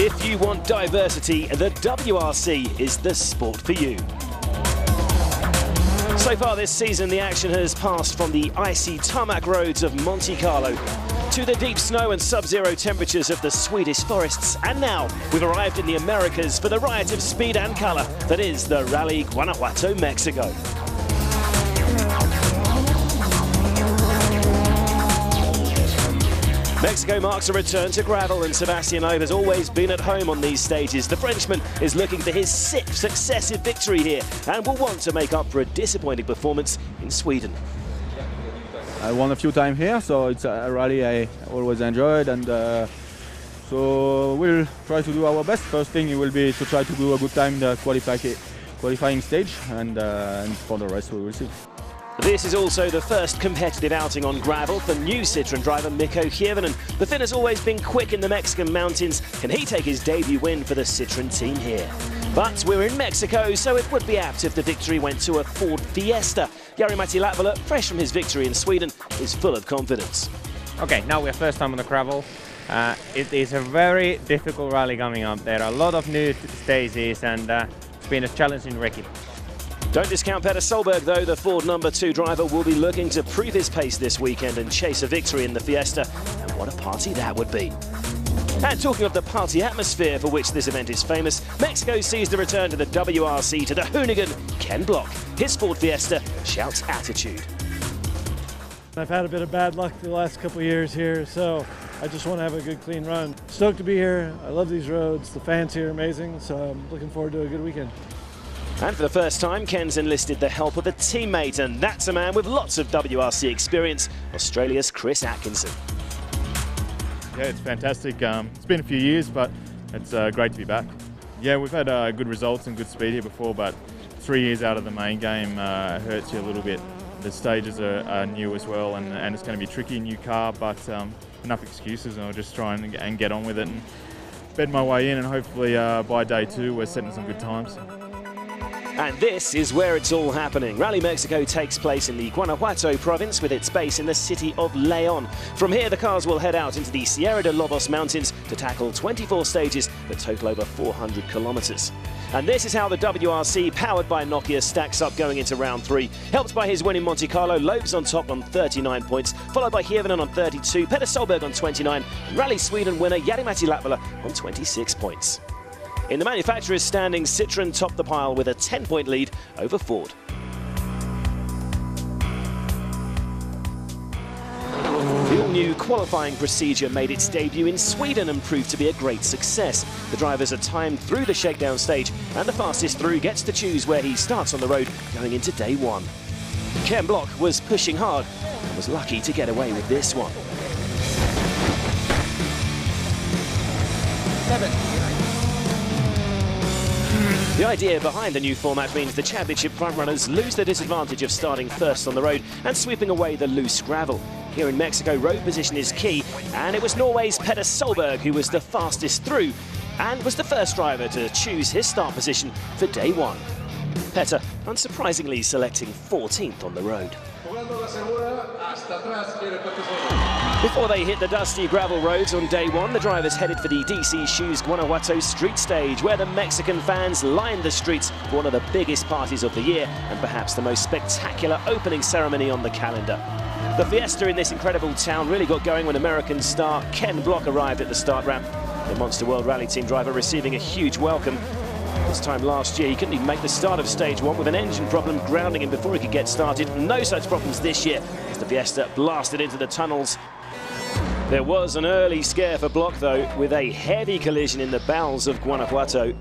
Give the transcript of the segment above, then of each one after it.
If you want diversity, the WRC is the sport for you. So far this season, the action has passed from the icy tarmac roads of Monte Carlo to the deep snow and sub-zero temperatures of the Swedish forests. And now we've arrived in the Americas for the riot of speed and colour that is the Rally Guanajuato, Mexico. Mexico marks a return to gravel, and Sebastian Loeb has always been at home on these stages. The Frenchman is looking for his 6th successive victory here and will want to make up for a disappointing performance in Sweden. I won a few times here, so it's a rally I always enjoyed, and so we'll try to do our best. First thing will be to try to do a good time in the qualifying stage, and for the rest we will see. This is also the first competitive outing on gravel for new Citroën driver Mikko Hirvonen. The Finn has always been quick in the Mexican mountains. Can he take his debut win for the Citroën team here? But we're in Mexico, so it would be apt if the victory went to a Ford Fiesta. Jari-Matti Latvala, fresh from his victory in Sweden, is full of confidence. Okay, now we're first time on the gravel. It is a very difficult rally coming up. There are a lot of new stages, and it's been a challenging recce. Don't discount Petter Solberg, though. The Ford #2 driver will be looking to prove his pace this weekend and chase a victory in the Fiesta. And what a party that would be. And talking of the party atmosphere for which this event is famous, Mexico sees the return to the WRC to the hoonigan Ken Block. His Ford Fiesta shouts attitude. I've had a bit of bad luck the last couple of years here, so I just want to have a good, clean run. Stoked to be here. I love these roads. The fans here are amazing, so I'm looking forward to a good weekend. And for the first time, Ken's enlisted the help of a teammate, and that's a man with lots of WRC experience, Australia's Chris Atkinson. Yeah, it's fantastic. It's been a few years, but it's great to be back. Yeah, we've had good results and good speed here before, but 3 years out of the main game hurts you a little bit. The stages are new as well, and it's going to be tricky, new car, but enough excuses, and I'll just try and get on with it and bed my way in, and hopefully by day 2 we're setting some good times. And this is where it's all happening. Rally Mexico takes place in the Guanajuato province with its base in the city of León. From here, the cars will head out into the Sierra de Lobos mountains to tackle 24 stages that total over 400 kilometers. And this is how the WRC, powered by Nokia, stacks up going into round 3. Helped by his win in Monte Carlo, Loeb's on top on 39 points, followed by Hirvonen on 32, Petter Solberg on 29, and Rally Sweden winner Jari-Matti Latvala on 26 points. In the manufacturer's standings, Citroën topped the pile with a 10-point lead over Ford. The all-new qualifying procedure made its debut in Sweden and proved to be a great success. The drivers are timed through the shakedown stage, and the fastest through gets to choose where he starts on the road going into day 1. Ken Block was pushing hard and was lucky to get away with this one. 7. The idea behind the new format means the championship frontrunners lose the disadvantage of starting first on the road and sweeping away the loose gravel. Here in Mexico, road position is key, and it was Norway's Petter Solberg who was the fastest through and was the first driver to choose his start position for day 1. Petter, unsurprisingly, selecting 14th on the road. Before they hit the dusty gravel roads on day 1, the drivers headed for the DC Shoes Guanajuato street stage, where the Mexican fans lined the streets for one of the biggest parties of the year and perhaps the most spectacular opening ceremony on the calendar. The fiesta in this incredible town really got going when American star Ken Block arrived at the start ramp. The Monster World Rally Team driver receiving a huge welcome. This time last year, he couldn't even make the start of stage 1 with an engine problem grounding him before he could get started. No such problems this year as the Fiesta blasted into the tunnels. There was an early scare for Block, though, with a heavy collision in the bowels of Guanajuato.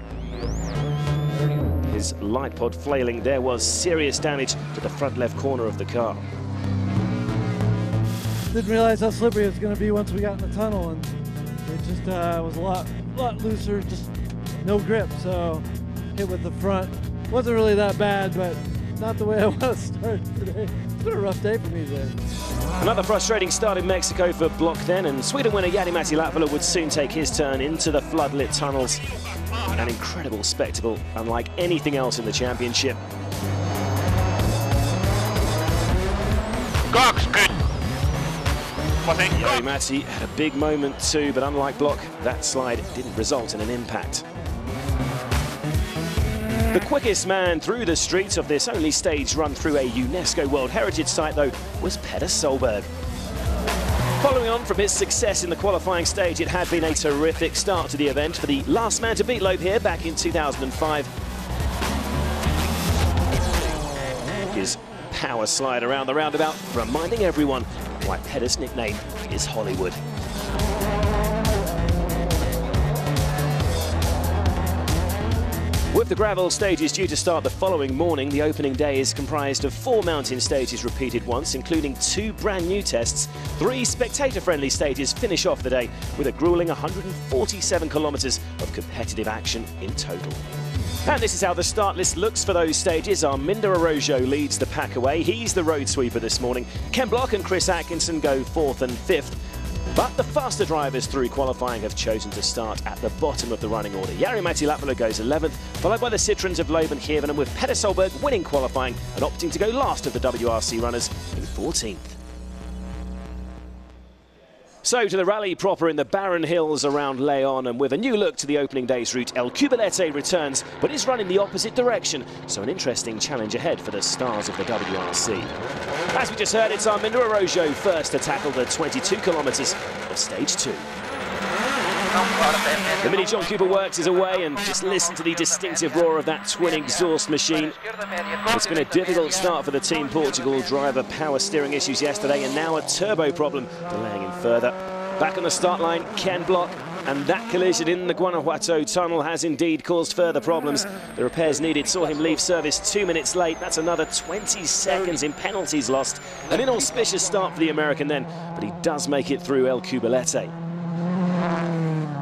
His light pod flailing, there was serious damage to the front left corner of the car. Didn't realize how slippery it was going to be once we got in the tunnel, and it just was a lot looser, just no grip, so hit with the front. Wasn't really that bad, but not the way I want to start today. It's been a rough day for me today. Another frustrating start in Mexico for Block then, and Sweden winner Jari-Matti Latvala would soon take his turn into the floodlit tunnels. An incredible spectacle, unlike anything else in the championship. Jari-Matti had a big moment too, but unlike Block, that slide didn't result in an impact. The quickest man through the streets of this only staged run through a UNESCO World Heritage Site, though, was Petter Solberg. Following on from his success in the qualifying stage, it had been a terrific start to the event for the last man to beat Loeb here back in 2005. His power slide around the roundabout, reminding everyone why Petter's nickname is Hollywood. With the gravel stages due to start the following morning, the opening day is comprised of 4 mountain stages repeated once, including 2 brand new tests. 3 spectator-friendly stages finish off the day with a grueling 147 kilometres of competitive action in total. And this is how the start list looks for those stages. Arminder Araujo leads the pack away. He's the road sweeper this morning. Ken Block and Chris Atkinson go 4th and 5th. But the faster drivers through qualifying have chosen to start at the bottom of the running order. Jari-Matti Latvala goes 11th, followed by the Citroens of Loeb and Hirvonen, with Petter Solberg winning qualifying and opting to go last of the WRC runners in 14th. So to the rally proper in the barren hills around Leon, and with a new look to the opening day's route, El Cubilete returns, but is running the opposite direction, so an interesting challenge ahead for the stars of the WRC. As we just heard, it's Arminder Araujo first to tackle the 22 kilometres of stage 2. The Mini John Cooper Works is away, and just listen to the distinctive roar of that twin exhaust machine. It's been a difficult start for the Team Portugal driver. Power steering issues yesterday, and now a turbo problem delaying him further. Back on the start line, Ken Block, and that collision in the Guanajuato tunnel has indeed caused further problems. The repairs needed saw him leave service 2 minutes late. That's another 20 seconds in penalties lost. An inauspicious start for the American then, but he does make it through El Cubilete.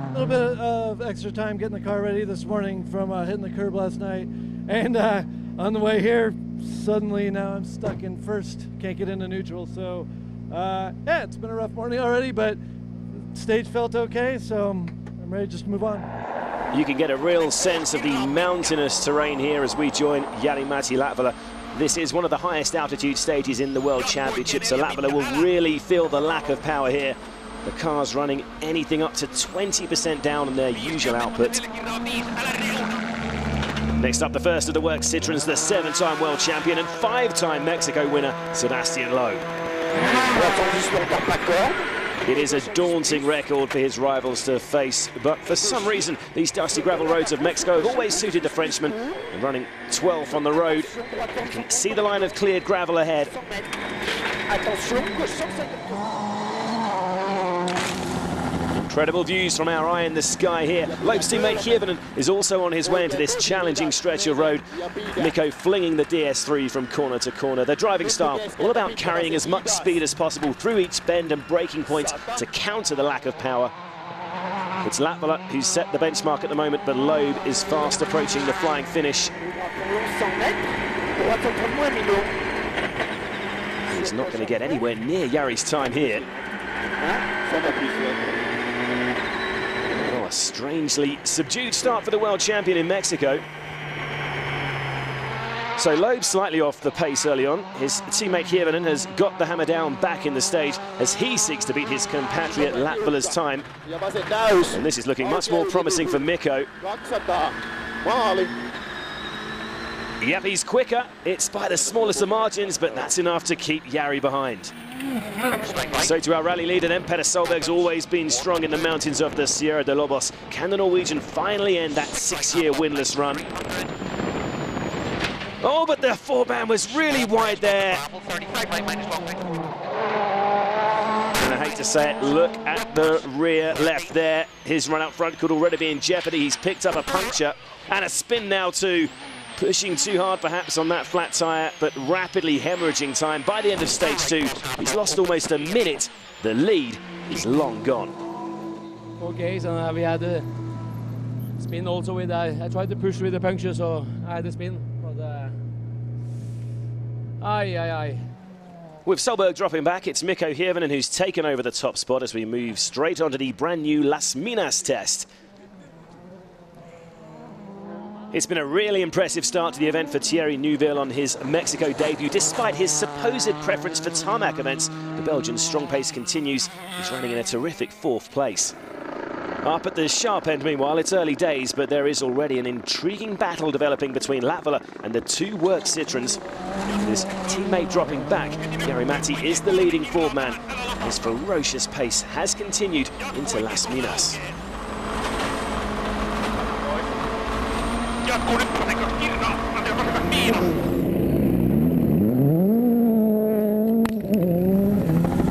A little bit of extra time getting the car ready this morning from hitting the curb last night, and on the way here suddenly now I'm stuck in first, can't get into neutral. So yeah, it's been a rough morning already, but stage felt okay, so I'm ready to just move on. You can get a real sense of the mountainous terrain here as we join Jari-Matti Latvala. This is one of the highest altitude stages in the World Championship, so Latvala will really feel the lack of power here. The car's running anything up to 20% down on their usual output. Next up, the first of the works, Citroens, the 7-time world champion and 5-time Mexico winner, Sebastian Loeb. It is a daunting record for his rivals to face, but for some reason, these dusty gravel roads of Mexico have always suited the Frenchman. And running 12th on the road, you can see the line of cleared gravel ahead. Incredible views from our eye in the sky here. Loeb's teammate Hirvonen is also on his way into this challenging stretch of road. Mikko flinging the DS3 from corner to corner. Their driving style all about carrying as much speed as possible through each bend and braking point to counter the lack of power. It's Latvala who's set the benchmark at the moment, but Loeb is fast approaching the flying finish. He's not going to get anywhere near Jari's time here. A strangely subdued start for the world champion in Mexico. So Loeb slightly off the pace early on. His teammate Hirvonen has got the hammer down back in the stage as he seeks to beat his compatriot Latvala's time. And this is looking much more promising for Mikko. Yep, he's quicker. It's by the smallest of margins, but that's enough to keep Jari behind. So to our rally leader then, Petter Solberg's always been strong in the mountains of the Sierra de Lobos. Can the Norwegian finally end that 6-year winless run? Oh, but the four-band was really wide there. And I hate to say it, look at the rear left there. His run up front could already be in jeopardy. He's picked up a puncture and a spin now too. Pushing too hard perhaps on that flat tyre, but rapidly hemorrhaging time. By the end of stage 2, he's lost almost a minute. The lead is long gone. Okay, so we had a spin also with, I tried to push with the puncture, so I had a spin. But, With Solberg dropping back, it's Mikko Hirvonen who's taken over the top spot as we move straight onto the brand new Las Minas test. It's been a really impressive start to the event for Thierry Neuville on his Mexico debut, despite his supposed preference for tarmac events. The Belgian's strong pace continues. He's running in a terrific 4th place. Up at the sharp end, meanwhile, it's early days, but there is already an intriguing battle developing between Latvala and the 2 work Citroens. His teammate dropping back, Jari-Matti is the leading Ford man. His ferocious pace has continued into Las Minas.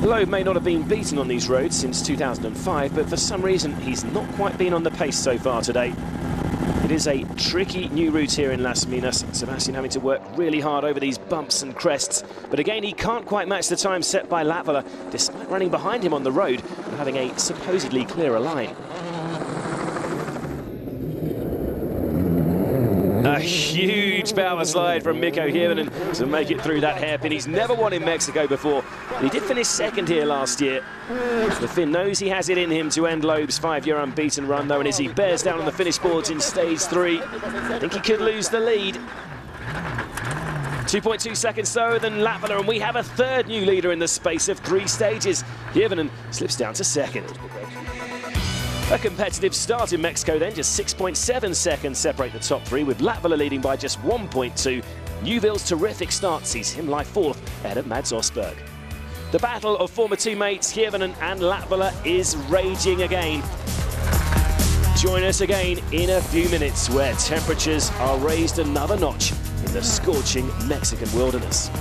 Loeb may not have been beaten on these roads since 2005, but for some reason he's not quite been on the pace so far today. It is a tricky new route here in Las Minas. Sebastian having to work really hard over these bumps and crests, but again he can't quite match the time set by Latvala, despite running behind him on the road and having a supposedly clearer line. A huge power slide from Mikko Hirvonen to make it through that hairpin. He's never won in Mexico before. He did finish 2nd here last year. The Finn knows he has it in him to end Loeb's 5-year unbeaten run, though, and as he bears down on the finish boards in stage 3, I think he could lose the lead. 2.2 seconds slower than Latvala, and we have a 3rd new leader in the space of 3 stages. Hirvonen slips down to 2nd. A competitive start in Mexico then, just 6.7 seconds separate the top 3, with Latvala leading by just 1.2. Neuville's terrific start sees him lie 4th ahead of Mads Osberg. The battle of former teammates Hirvonen and Latvala is raging again. Join us again in a few minutes, where temperatures are raised another notch in the scorching Mexican wilderness.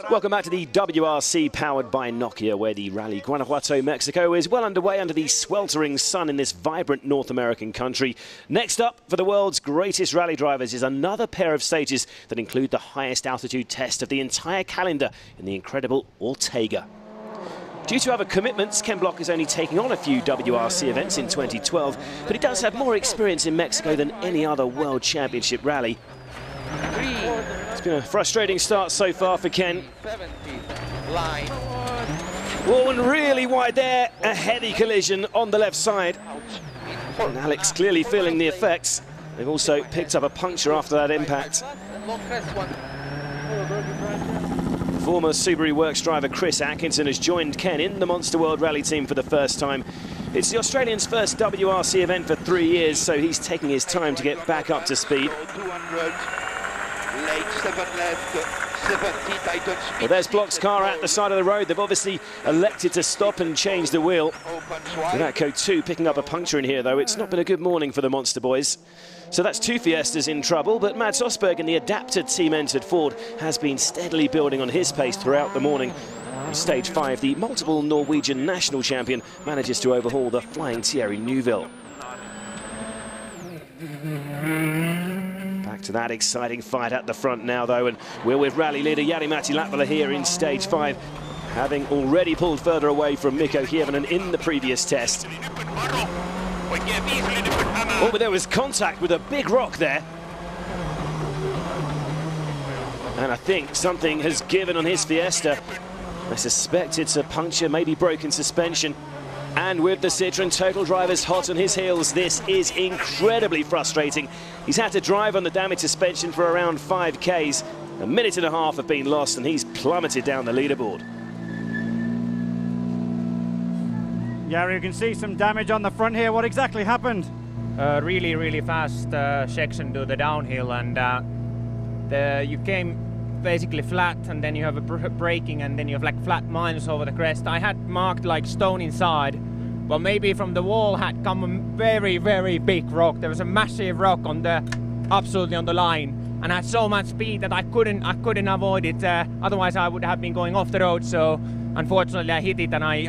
Welcome back to the WRC powered by Nokia, where the Rally Guanajuato, Mexico is well underway under the sweltering sun in this vibrant North American country. Next up for the world's greatest rally drivers is another pair of stages that include the highest altitude test of the entire calendar in the incredible Ortega. Due to other commitments, Ken Block is only taking on a few WRC events in 2012, but he does have more experience in Mexico than any other World Championship rally. It's been a frustrating start so far for Ken. Oh, and really wide there, a heavy collision on the left side. And Alex clearly feeling the effects. They've also picked up a puncture after that impact. Former Subaru Works driver Chris Atkinson has joined Ken in the Monster World Rally team for the first time. It's the Australian's first WRC event for 3 years, so he's taking his time to get back up to speed. Well, there's Block's car at the side of the road. They've obviously elected to stop and change the wheel. Monaco 2 picking up a puncture in here, though. It's not been a good morning for the Monster boys. So that's 2 Fiestas in trouble, but Mads Osberg in the adapted team-entered Ford has been steadily building on his pace throughout the morning. In stage 5, the multiple Norwegian national champion manages to overhaul the flying Thierry Neuville. Back to that exciting fight at the front now, though, and we're with rally leader Jari-Matti Latvala here in stage 5, having already pulled further away from Mikko Hirvonen in the previous test. Oh, but there was contact with a big rock there. And I think something has given on his Fiesta. I suspect it's a puncture, maybe broken suspension. And with the Citroen Total drivers hot on his heels, this is incredibly frustrating. He's had to drive on the damaged suspension for around 5 Ks. A minute and a half have been lost, and he's plummeted down the leaderboard. Jari, you can see some damage on the front here. What exactly happened? Really fast section to the downhill, and you came basically flat, and then you have a braking, and then you have like flat minus over the crest. I had marked like stone inside, but maybe from the wall had come a very big rock. There was a massive rock on the absolutely on the line, and I had so much speed that I couldn't avoid it. Otherwise I would have been going off the road. So unfortunately I hit it, and I